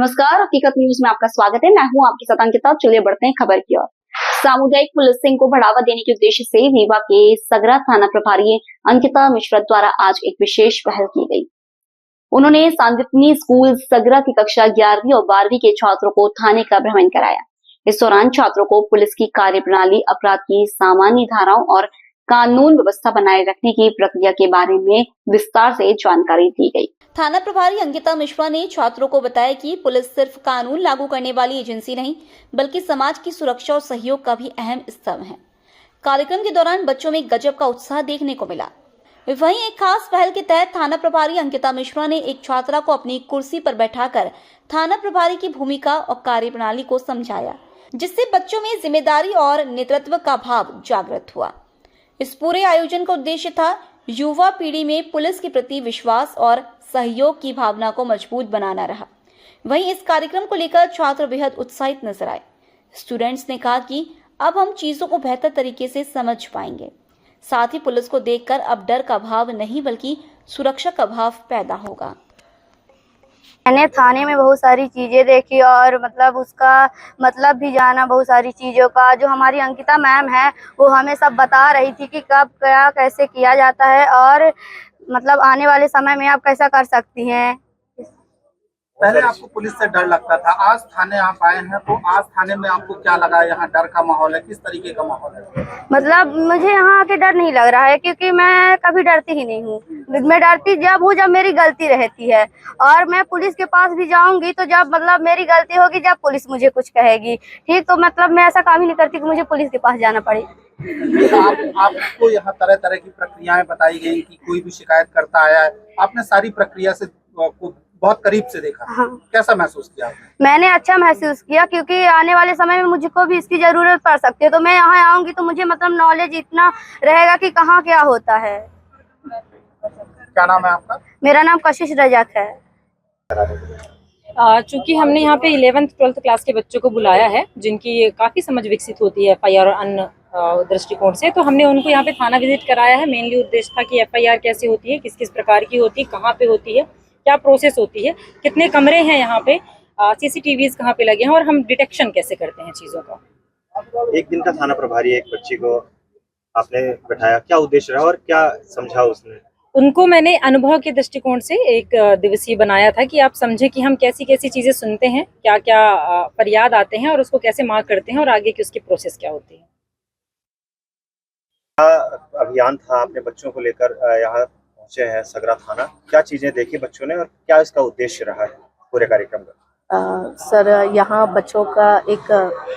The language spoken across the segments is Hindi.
नमस्कार, हकीकत न्यूज में आपका स्वागत है। मैं हूं आपके साथ अंकिता। चलिए बढ़ते हैं खबर की ओर। सामुदायिक पुलिसिंग को बढ़ावा देने के उद्देश्य से रीवा के सगरा थाना प्रभारी अंकिता मिश्रा द्वारा आज एक विशेष पहल की गई। उन्होंने सांदीपनी स्कूल सगरा की कक्षा 11वीं और 12वीं के छात्रों को थाने का भ्रमण कराया। इस दौरान छात्रों को पुलिस की कार्यप्रणाली, अपराध की सामान्य धाराओं और कानून व्यवस्था बनाए रखने की प्रक्रिया के बारे में विस्तार से जानकारी दी गई। थाना प्रभारी अंकिता मिश्रा ने छात्रों को बताया कि पुलिस सिर्फ कानून लागू करने वाली एजेंसी नहीं, बल्कि समाज की सुरक्षा और सहयोग का भी अहम स्तंभ है। कार्यक्रम के दौरान बच्चों में गजब का उत्साह देखने को मिला। वहीं एक खास पहल के तहत थाना प्रभारी अंकिता मिश्रा ने एक छात्रा को अपनी कुर्सी पर बैठाकर थाना प्रभारी की भूमिका और कार्यप्रणाली को समझाया, जिससे बच्चों में जिम्मेदारी और नेतृत्व का भाव जागृत हुआ। इस पूरे आयोजन का उद्देश्य था युवा पीढ़ी में पुलिस के प्रति विश्वास और सहयोग की भावना को मजबूत बनाना रहा। वहीं इस कार्यक्रम को लेकर छात्र बेहद उत्साहित नजर आए। स्टूडेंट्स ने कहा कि अब हम चीजों को बेहतर तरीके से समझ पाएंगे। साथ ही पुलिस को देखकर अब डर का भाव नहीं, बल्कि सुरक्षा का भाव पैदा होगा। मैंने थाने में बहुत सारी चीज़ें देखी और उसका मतलब भी जाना बहुत सारी चीज़ों का। जो हमारी अंकिता मैम है वो हमें सब बता रही थी कि कब क्या कैसे किया जाता है और आने वाले समय में आप कैसा कर सकती हैं। पहले आपको पुलिस से डर लगता था, आज थाने आप आए हैं तो आज थाने में आपको क्या लगा? यहाँ डर का माहौल है, किस तरीके का माहौल है? मुझे यहाँ आके डर नहीं लग रहा है, क्योंकि मैं कभी डरती ही नहीं हूँ। मैं डरती जब हूँ जब मेरी गलती रहती है, और मैं पुलिस के पास भी जाऊंगी तो जब मेरी गलती होगी, जब पुलिस मुझे कुछ कहेगी। ठीक, तो मैं ऐसा काम ही नहीं करती कि मुझे पुलिस के पास जाना पड़े। आपको यहाँ तरह तरह की प्रक्रियाएं बताई गई कि कोई भी शिकायत करता आया है, आपने सारी प्रक्रिया से बहुत करीब से देखा। हाँ। कैसा महसूस किया आपने? मैंने अच्छा महसूस किया, क्योंकि आने वाले समय में मुझको भी इसकी जरूरत पड़ सकती है। तो मैं यहाँ आऊंगी तो मुझे नॉलेज इतना रहेगा कि कहाँ क्या होता है। क्या नाम है आपका? मेरा नाम कशिश रजक है। चूंकि हमने यहाँ पे 11th 12th क्लास के बच्चों को बुलाया है, जिनकी काफ़ी समझ विकसित होती है FIR और अन्य दृष्टिकोण से, तो हमने उनको यहाँ पे थाना विजिट कराया है। मेनली उद्देश्य था कि FIR कैसे होती है, किस किस प्रकार की होती है, कहाँ पे होती है, क्या प्रोसेस होती है, कितने कमरे हैं यहाँ पे, CCTVs कहाँ पे लगे हैं, और हम डिटेक्शन कैसे करते हैं चीज़ों का। एक दिन का थाना प्रभारी एक बच्ची को आपने बैठाया, क्या उद्देश्य रहा और क्या समझा उसने? उनको मैंने अनुभव के दृष्टिकोण से एक दिवसीय बनाया था कि आप समझे कि हम कैसी कैसी चीज़ें सुनते हैं, क्या क्या फरियाद आते हैं और उसको कैसे मार्क करते हैं और आगे की उसकी प्रोसेस क्या होती है। अभियान था, आपने बच्चों को लेकर यहाँ पहुँचे हैं सगरा थाना, क्या चीज़ें देखी बच्चों ने और क्या इसका उद्देश्य रहा है पूरे कार्यक्रम का? सर, यहाँ बच्चों का एक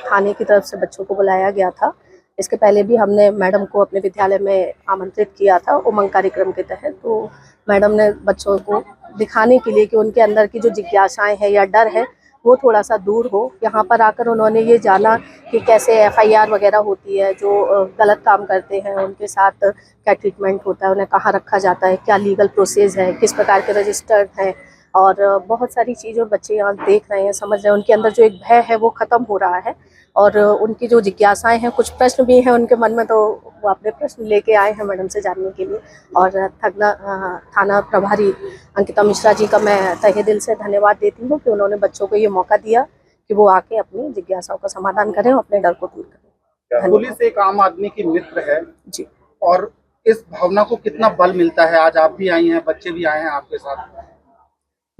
थाने की तरफ से बच्चों को बुलाया गया था। इसके पहले भी हमने मैडम को अपने विद्यालय में आमंत्रित किया था उमंग कार्यक्रम के तहत। तो मैडम ने बच्चों को दिखाने के लिए कि उनके अंदर की जो जिज्ञासाएं हैं या डर है वो थोड़ा सा दूर हो, यहाँ पर आकर उन्होंने ये जाना कि कैसे FIR वगैरह होती है, जो गलत काम करते हैं उनके साथ क्या ट्रीटमेंट होता है, उन्हें कहाँ रखा जाता है, क्या लीगल प्रोसेस है, किस प्रकार के रजिस्टर्ड हैं, और बहुत सारी चीज़ें बच्चे यहाँ देख रहे हैं, समझ रहे हैं। उनके अंदर जो एक भय है वो ख़त्म हो रहा है, और उनकी जो जिज्ञासाएं हैं, कुछ प्रश्न भी हैं उनके मन में, तो वो अपने प्रश्न लेके आए हैं मैडम से जानने के लिए। और थाना प्रभारी अंकिता मिश्रा जी का मैं तहे दिल से धन्यवाद देती हूँ कि उन्होंने बच्चों को ये मौका दिया कि वो आके अपनी जिज्ञासाओं का समाधान करें और अपने डर को दूर करें। पुलिस एक आम आदमी की मित्र है जी, और इस भावना को कितना बल मिलता है? आज आप भी आई हैं, बच्चे भी आए हैं आपके साथ।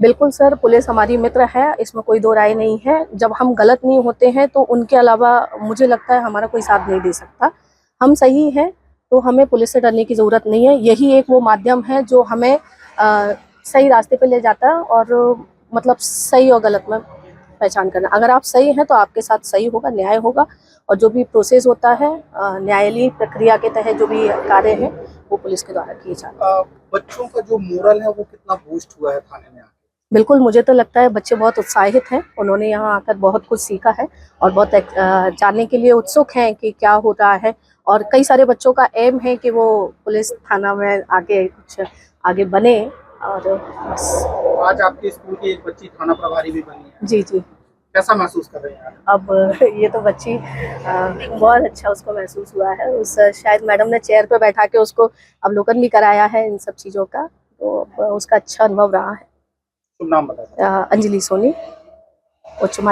बिल्कुल सर, पुलिस हमारी मित्र है, इसमें कोई दो राय नहीं है। जब हम गलत नहीं होते हैं तो उनके अलावा मुझे लगता है हमारा कोई साथ नहीं दे सकता। हम सही हैं तो हमें पुलिस से डरने की ज़रूरत नहीं है। यही एक वो माध्यम है जो हमें सही रास्ते पे ले जाता है, और सही और गलत में पहचान करना। अगर आप सही हैं तो आपके साथ सही होगा, न्याय होगा, और जो भी प्रोसेस होता है न्यायालयी प्रक्रिया के तहत जो भी कार्य है वो पुलिस के द्वारा किए जाते हैं। बच्चों का जो मोरल है वो कितना बूस्ट हुआ है थाने में? बिल्कुल, मुझे तो लगता है बच्चे बहुत उत्साहित हैं। उन्होंने यहाँ आकर बहुत कुछ सीखा है और बहुत जानने के लिए उत्सुक हैं कि क्या हो रहा है, और कई सारे बच्चों का एम है कि वो पुलिस थाना में आगे कुछ आगे बने। और बस आज आपके स्कूल की एक बच्ची थाना प्रभारी भी बनी है। जी जी, कैसा महसूस कर रहे हैं? अब ये तो बच्ची बहुत अच्छा उसको महसूस हुआ है। शायद मैडम ने चेयर पे बैठा के उसको अवलोकन भी कराया है इन सब चीज़ों का, तो उसका अच्छा अनुभव रहा है। नाम बताइए। अंजलि सोनी। उच्च